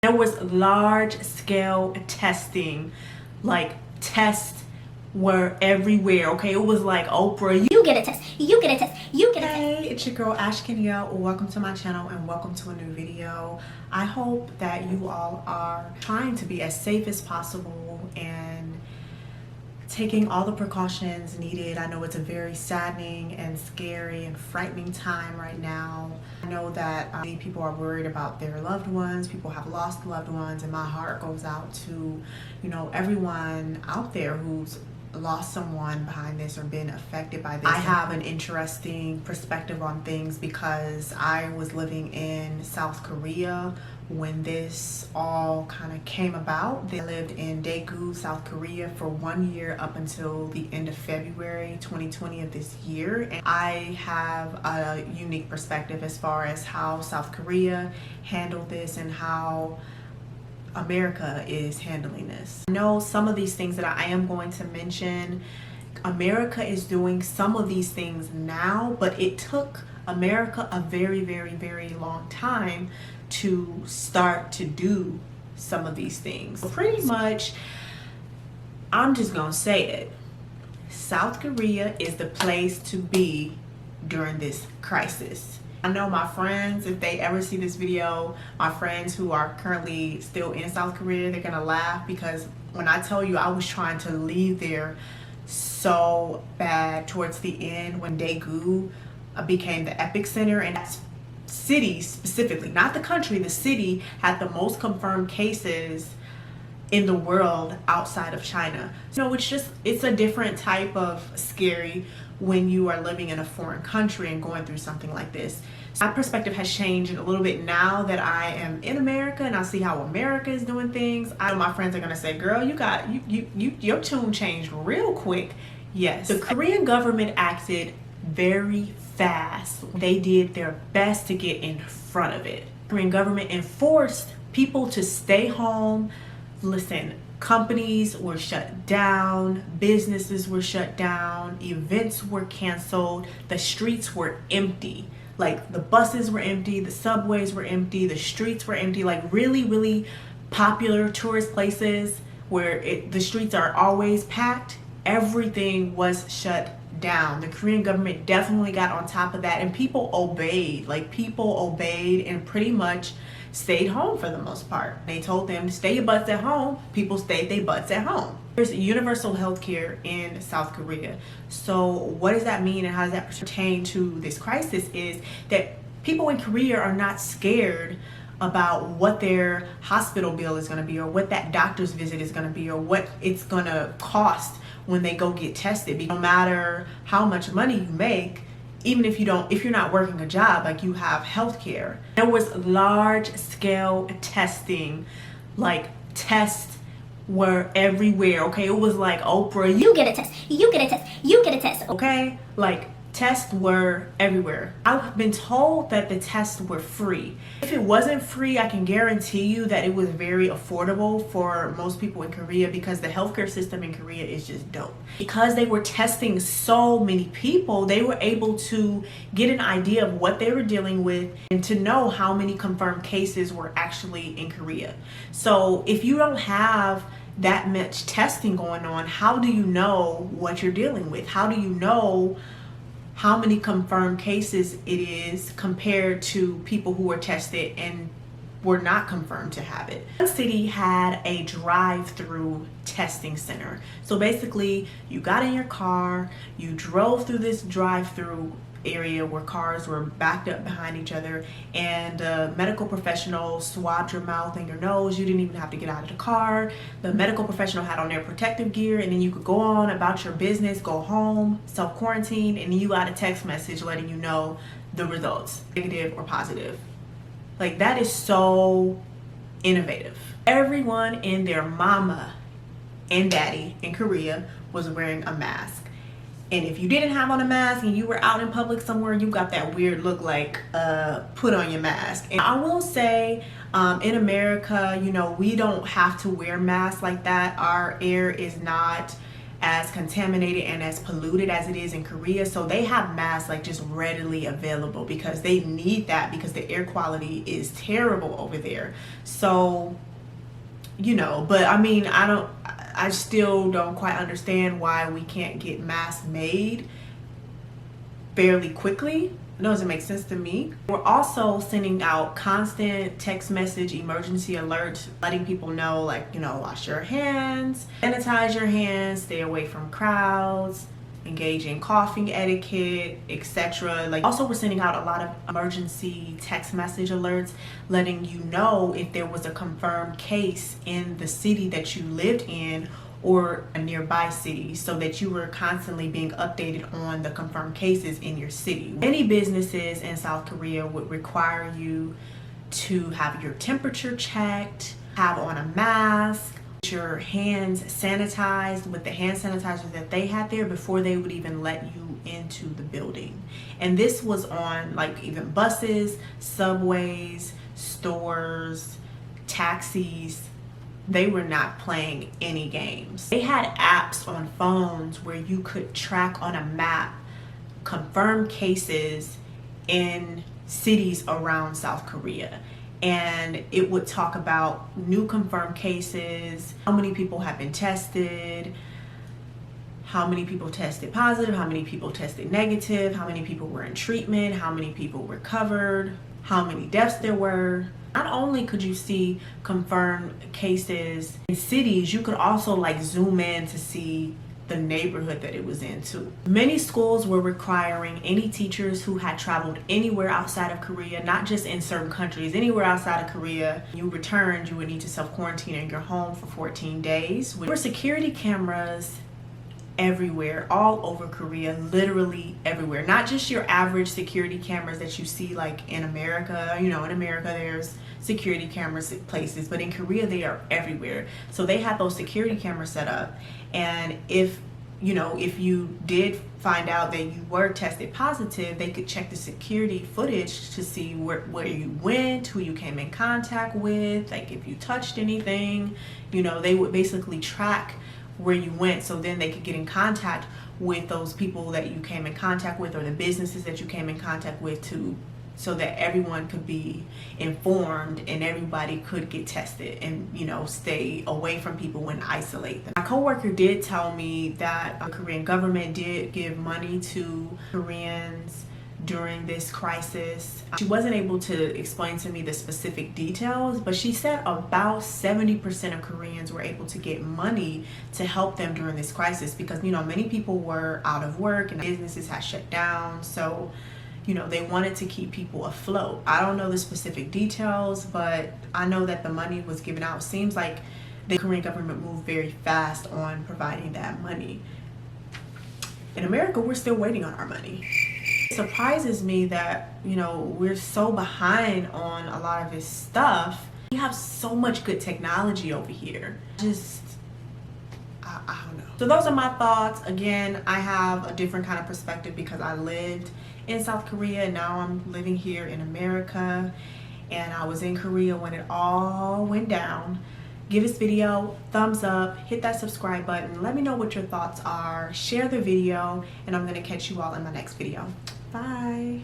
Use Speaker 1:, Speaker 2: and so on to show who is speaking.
Speaker 1: There was large scale testing, like tests were everywhere. Okay, it was like Oprah,
Speaker 2: you get a test, you get a test, you get a test.
Speaker 1: Hey, it's your girl Ash Kenya. Welcome to my channel and welcome to a new video. I hope that you all are trying to be as safe as possible and taking all the precautions needed. I know it's a very saddening and scary and frightening time right now. I know that many people are worried about their loved ones. People have lost loved ones, and my heart goes out to, everyone out there who's lost someone behind this or been affected by this. I have an interesting perspective on things because I was living in South Korea when this all kind of came about. I lived in Daegu, South Korea for 1 year up until the end of February 2020 of this year. And I have a unique perspective as far as how South Korea handled this and how America is handling this. I know some of these things that I am going to mention, America is doing some of these things now, but it took America a very, very, very long time to start to do some of these things. Pretty much, I'm just gonna say it. South Korea is the place to be during this crisis. I know my friends, if they ever see this video, my friends who are currently still in South Korea, they're gonna laugh because when I tell you I was trying to leave there so bad towards the end when Daegu became the epicenter, and that city specifically, not the country, the city had the most confirmed cases in the world outside of China. So it's a different type of scary when you are living in a foreign country and going through something like this. So my perspective has changed a little bit now that I am in America and I see how America is doing things. I know my friends are gonna say, girl, your tune changed real quick. Yes, the Korean government acted very fast. They did their best to get in front of it. The Korean government enforced people to stay home. Listen, companies were shut down, businesses were shut down, events were canceled, the streets were empty. Like the buses were empty, the subways were empty, the streets were empty. Like really, really popular tourist places where the streets are always packed, everything was shut down. The Korean government definitely got on top of that, and people obeyed. Like people obeyed and pretty much stayed home for the most part. They told them to stay your butts at home. People stayed their butts at home. There's universal health care in South Korea. So what does that mean and how does that pertain to this crisis is that people in Korea are not scared about what their hospital bill is going to be or what that doctor's visit is going to be or what it's going to cost when they go get tested. No matter how much money you make, even if you're not working a job, like you have health care. There was large scale testing, like tests were everywhere. Okay, it was like Oprah,
Speaker 2: you get a test, you get a test, you get a test.
Speaker 1: Okay, like tests were everywhere. I've been told that the tests were free. If it wasn't free, I can guarantee you that it was very affordable for most people in Korea because the healthcare system in Korea is just dope. Because they were testing so many people, they were able to get an idea of what they were dealing with and to know how many confirmed cases were actually in Korea. So if you don't have that much testing going on, how do you know what you're dealing with? How do you know how many confirmed cases it is compared to people who were tested and were not confirmed to have it? One city had a drive-through testing center. So basically, you got in your car, you drove through this drive-through area where cars were backed up behind each other, and a medical professional swabbed your mouth and your nose. You didn't even have to get out of the car. The medical professional had on their protective gear, and then you could go on about your business, go home, self-quarantine, and you got a text message letting you know the results, negative or positive. Like that is so innovative. Everyone and their mama and daddy in Korea was wearing a mask. And if you didn't have on a mask and you were out in public somewhere, you got that weird look like, put on your mask. And I will say, in America, we don't have to wear masks like that. Our air is not as contaminated and as polluted as it is in Korea. So they have masks like just readily available because they need that, because the air quality is terrible over there. So, you know, but I mean, I still don't quite understand why we can't get masks made fairly quickly. It doesn't make sense to me. We're also sending out constant text message emergency alerts, letting people know, like, you know, wash your hands, sanitize your hands, stay away from crowds, engage in coughing etiquette, etc. Like, also we're sending out a lot of emergency text message alerts, letting you know if there was a confirmed case in the city that you lived in or a nearby city, so that you were constantly being updated on the confirmed cases in your city. Many businesses in South Korea would require you to have your temperature checked, have on a mask, your hands sanitized with the hand sanitizer that they had there before they would even let you into the building. And this was on like even buses, subways, stores, taxis. They were not playing any games. They had apps on phones where you could track on a map confirmed cases in cities around South Korea. And it would talk about new confirmed cases, how many people have been tested, how many people tested positive, how many people tested negative, how many people were in treatment, how many people recovered, how many deaths there were. Not only could you see confirmed cases in cities, you could also like zoom in to see the neighborhood that it was in too. Many schools were requiring any teachers who had traveled anywhere outside of Korea, not just in certain countries, anywhere outside of Korea, you returned, you would need to self-quarantine in your home for 14 days. There were security cameras everywhere, all over Korea, literally everywhere. Not just your average security cameras that you see like in America. You know, in America there's security cameras at places, but in Korea they are everywhere. So they had those security cameras set up, and if you did find out that you were tested positive, they could check the security footage to see where you went, who you came in contact with, like if you touched anything. You know, they would basically track where you went, so then they could get in contact with those people that you came in contact with, or the businesses that you came in contact with, so that everyone could be informed and everybody could get tested and, you know, stay away from people and isolate them. My coworker did tell me that the Korean government did give money to Koreans during this crisis. She wasn't able to explain to me the specific details, but she said about 70% of Koreans were able to get money to help them during this crisis, because, you know, many people were out of work and businesses had shut down. So, you know, they wanted to keep people afloat. I don't know the specific details, but I know that the money was given out. Seems like the Korean government moved very fast on providing that money. In America, we're still waiting on our money. It surprises me that, you know, we're so behind on a lot of this stuff. We have so much good technology over here. I don't know. So those are my thoughts. Again, I have a different kind of perspective because I lived in South Korea and now I'm living here in America, and I was in Korea when it all went down. Give this video a thumbs up, hit that subscribe button, let me know what your thoughts are, share the video, and I'm gonna catch you all in my next video. Bye.